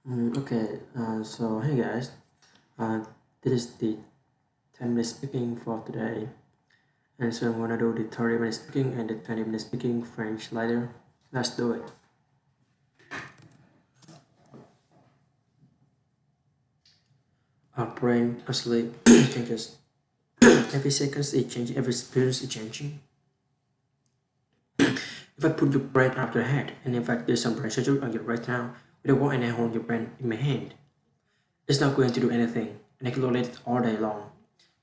So hey guys, uh, this is the 10-minute speaking for today, and so I'm gonna do the 30-minute speaking and the 20-minute speaking French later. Let's do it. Our brain constantly changes. Every second it changes, every experience is changing. If I put your brain out of your head, and in fact there's some brain surgery on you right now, with a wall and I hold your brain in my hand, it's not going to do anything, and I can roll it all day long.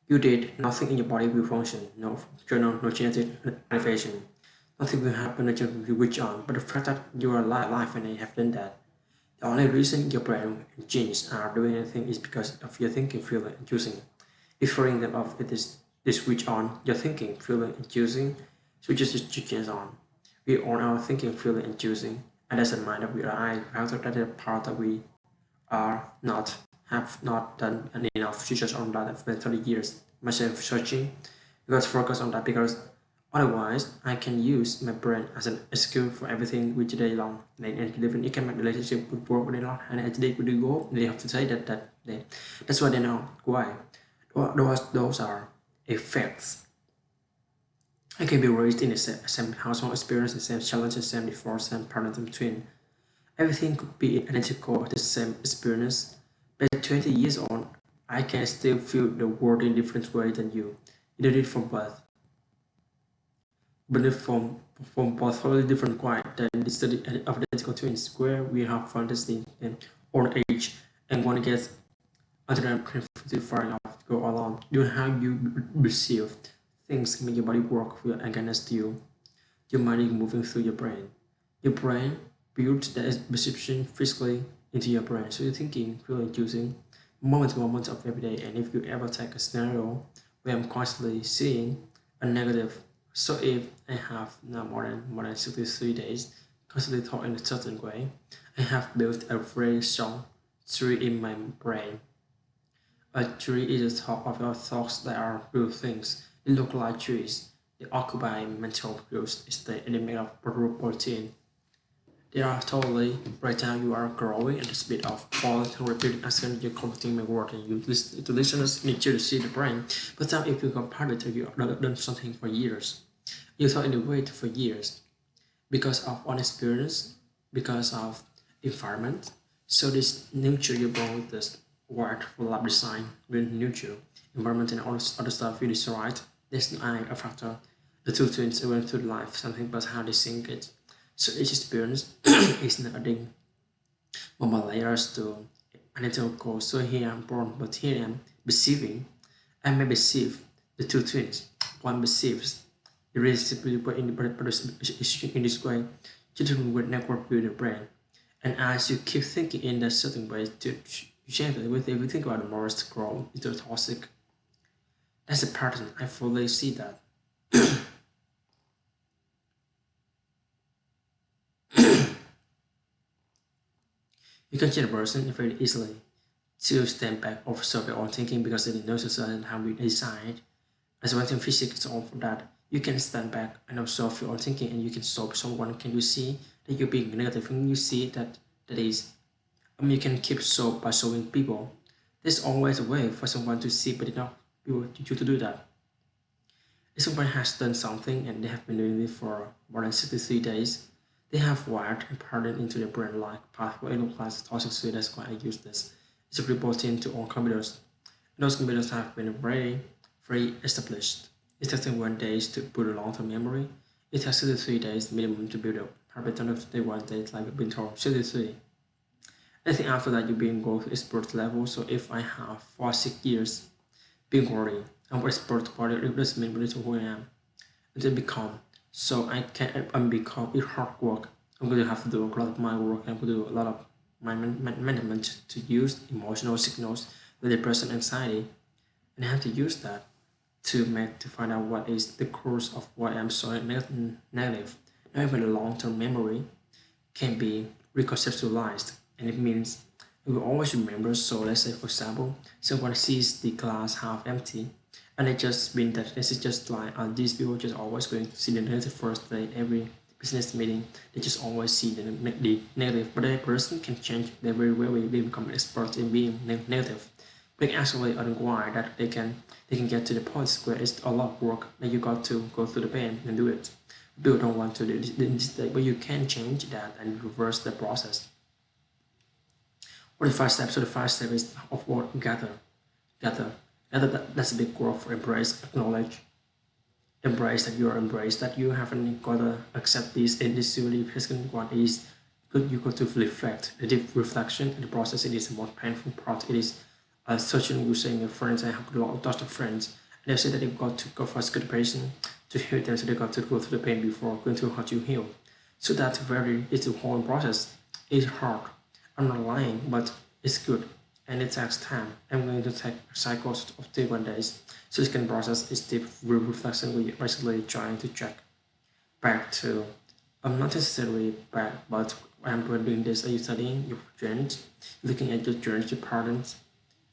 You did, nothing in your body will function, no journal, no genetic activation. Nothing will happen until you reach on, but the fact that you are alive and you have done that, the only reason your brain and genes are doing anything is because of your thinking, feeling, and choosing. If throwing them off it is they switch on, your thinking, feeling, and choosing switches the genes on. We own our thinking, feeling, and choosing, and that's the mind that we are. I have that the part that we are not have not done enough research on that for 30 years myself searching because focus on that because otherwise I can use my brain as an skill for everything with day long and even it can make relationship with work with a lot and today with the goal they have to say that's why they know why those are effects. I can be raised in the same household experience the same challenges same divorce same parenting between everything could be identical, the same experience, but 20 years on, I can still feel the world in different way than you. You did it from birth, but from both totally different quiet than the study of identical twins, where we have fantasy and old age, and one gets under the far enough to go along. You know how you perceive things make your body work feel against you. Your mind is moving through your brain. Your brain builds that perception physically into your brain. So you're thinking, feeling, choosing moments of every day. And if you ever take a scenario where I'm constantly seeing a negative, so if I have now more than 63 days constantly thought in a certain way, I have built a very strong tree in my brain. A tree is a top of your thoughts that are real things. They look like trees. They occupy mental real estate and they made of protein. They are totally right now you are growing at the speed of falling and repeating action you're completing my word and you the listeners need you to see the brain. But now if you compare it to you have done something for years. You thought in the wait for years because of unexperience, because of environment. So this nature you brought with this word for lab design with nature, environment and all this other stuff you destroyed. There's no a factor. The two twins went through life, something about how they think it. So each experience is not adding more layers to identical cause. So here I'm born, but here I'm perceiving. I may perceive the two twins. One perceives the relationship in in this way. Children will network with the brain. And as you keep thinking in a certain way to change it, if you think about the morals scroll into toxic, that's a pattern. I fully see that. You can change a person very easily to stand back or observe your own thinking because they know society how we decide. As one thing physics is all for that. You can stand back and observe your own thinking and you can stop someone. Can you see that you're being negative? Can you see that is you can keep so by showing people. There's always a way for someone to see but enough people you to do that. If someone has done something and they have been doing it for more than 63 days, they have wired a pattern into their brain like pathway in class toxic so that's why I use this. It's a reporting to all computers. Those computers have been very established. It takes them 1 day to build a long-term memory. It takes 63 days minimum to build a habit on the 1 day like we've been told. 63. Anything after that you being go to expert level. So if I have 4 6 years being worthy, I'm expert body it doesn't mean to who I am. Until become. So I can I'm become it hard work. I'm going to have to do a lot of my work. I'm going to do a lot of my management to use emotional signals, the depression, anxiety, and I have to use that to find out what is the cause of why I'm so negative. Now even the long-term memory can be reconceptualized, and it means we will always remember. So let's say, for example, someone sees the glass half empty, and it just means that this is just like these people just always going to see the negative first day every business meeting, they just always see the negative. But a person can change. They very well. They become experts in being negative. But actually unaware that they can get to the point where it's a lot of work that you got to go through the pain and do it. People don't want to do this, but you can change that and reverse the process. What the five steps? So the five steps is of what gather, that's a big word for embrace, acknowledge, embrace that you are embraced, that you haven't got to accept this. And this really second one is good. You got to reflect. The deep reflection in the process. It is the most painful part. It is searching. You saying your friends. I have a lot of friends, and they say that they've got to go for a good patient to heal them, so they got to go through the pain before going to how to heal. So that's very. It's a whole process. It's hard. I'm not lying, but it's good and it takes time. I'm going to take cycles of 31 days. So this can process is deep reflection where you're basically trying to check back to not necessarily back, but I'm doing this. Are you studying your journeys? Looking at your journeys, your patterns.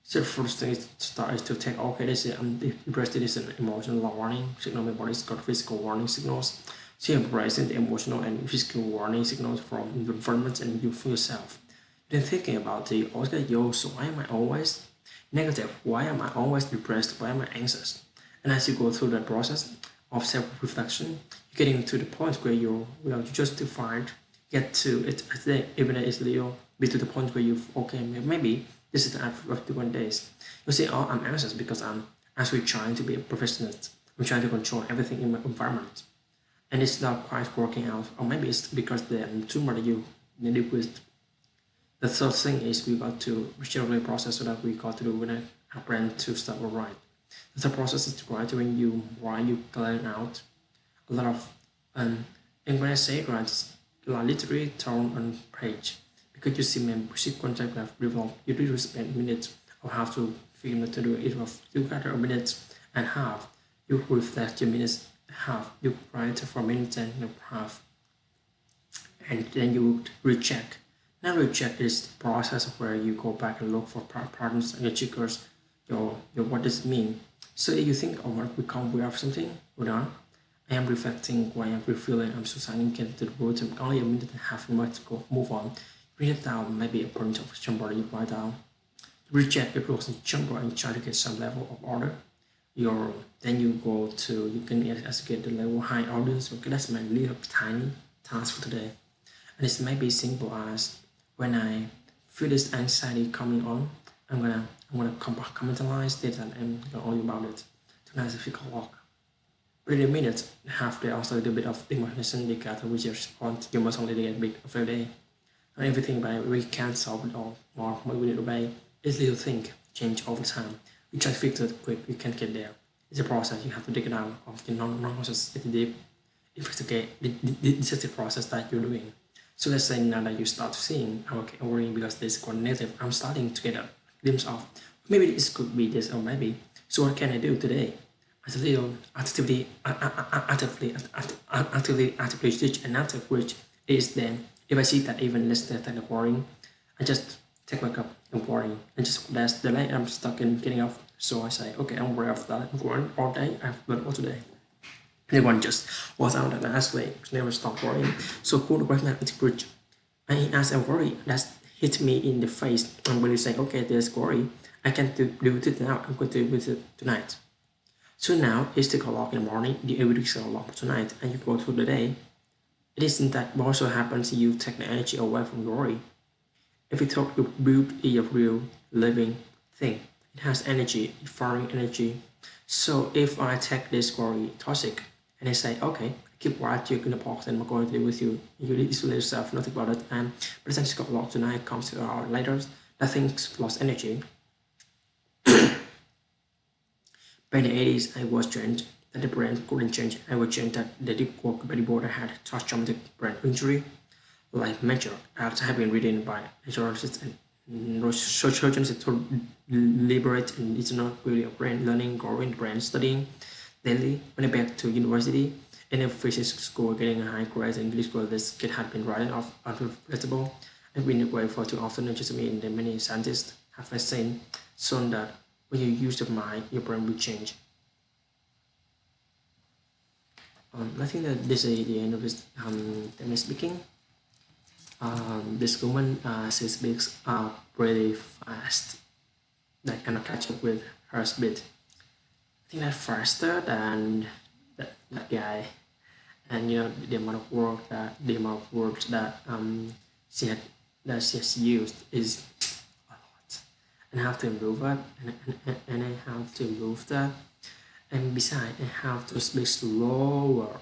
So the first thing is to start is to take okay, this is interested is an emotional warning signal. My body's got physical warning signals. So you're embracing the emotional and physical warning signals from the environment and you for yourself. Then thinking about the okay, yo, so why am I always negative? Why am I always depressed? Why am I anxious? And as you go through that process of self-reflection, you're getting to the point where you just defined, get to it. I think even it's little be to the point where you've okay, maybe this is the after 51 days. You say, oh, I'm anxious because I'm actually trying to be a perfectionist. I'm trying to control everything in my environment, and it's not quite working out. Or maybe it's because the tumor that you live with. The third thing is we got to regularly process so that we got to do when our brain to start to write. The third process is to write when you write, you clear out a lot of and when I say write, literally turn on page because you see sequence I have developed. You do spend minutes of how to film it to do it of you got a minute and a half. You reflect your minutes half. You write for a minute and a half, and then you recheck. Now recheck is the process of where you go back and look for patterns and your triggers, your what does it mean. So if you think, oh, I become aware of something, hold on. I am reflecting why I'm feeling. I'm so silent, get to the root. I'm only a minute and a half more to go. Move on. Bring it down. Maybe a point of somebody you write down. Reject the rules and jump and try to get some level of order. Then you go to you can get the level high audience. Okay, that's my little tiny task for today. And it's maybe simple as when I feel this anxiety coming on, I'm gonna compartmentalize it and I'm gonna argue about it. Tonight is a physical walk. But in a minute, half day also a little bit of emotion indicator which is on you must only get big of a day. And everything by we can't solve it all or we need to obey. It's little thing, change all the time. We try to fix it quick, we can't get there. It's a process, you have to dig it out of the non-process, it's deep. Investigate, this is the process that you're doing. So let's say now that you start seeing, okay, I'm worrying because this is quite negative, I'm starting to get a glimpse of maybe this could be this or maybe. So what can I do today? As a little actively switch and active which is then if I see that even less than worrying, I just take my cup and worrying and just that's the light I'm stuck in getting off. So I say, okay, I'm aware of that. I'm going all day, I've learned all today. Anyone just was out and asked way, never stop worrying. So cool the question it's bridge. And as I worry, that's hit me in the face. And when you say, okay, there's worry, I can't do it now, I'm going to do it tonight. So now it's 6 o'clock in the morning, the every 6 o'clock tonight, and you go through the day. It isn't that what also happens, you take the energy away from worry. Every thought you build is a real living thing. It has energy, foreign energy. So if I take this worry toxic and I say, okay, keep quiet, you're gonna pause and I'm going to deal with you. You need to isolate yourself, nothing about it. And but it's 6 o'clock tonight comes to our later, that thing's lost energy. By the 80s, I was trained that the brain couldn't change. I was trained that the deep work by the board had touched traumatic brain injury, like major acts have been written by neurologists and neurosurgeons to liberate and it's not really a brain learning, growing brain studying daily. When I back to university, in a physics school getting a high grade in English school, this kid had been writing off unforgettable. I've been away for too often, not just me and the many scientists have seen shown that when you use the mind, your brain will change. I think that this is the end of this 10 minutes speaking. This woman, she speaks pretty fast. That cannot catch up with her speed. I think that faster than that guy. And the amount of work that the amount of words that she had that she has used is a lot, and I have to improve that, and I have to improve that, and besides I have to speak slower.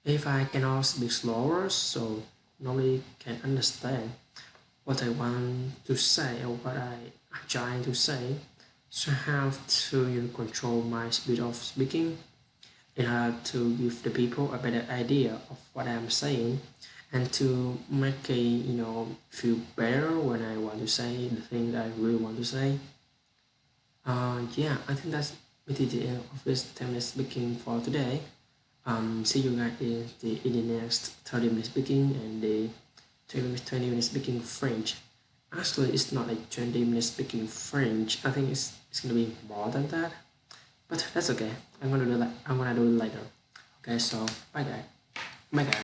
If I cannot speak slower, so nobody can understand what I want to say or what I'm trying to say. So I have to control my speed of speaking in order to give the people a better idea of what I'm saying, and to make a feel better when I want to say the thing that I really want to say. Yeah, I think that's the end of this 10 minute speaking for today. See you guys in the next 30 minutes speaking and the 20 minutes speaking French. Actually, it's not like 20 minutes speaking French. I think it's gonna be more than that, but that's okay. I'm gonna do that. I'm gonna do it later. Okay, so bye guys. Bye guys.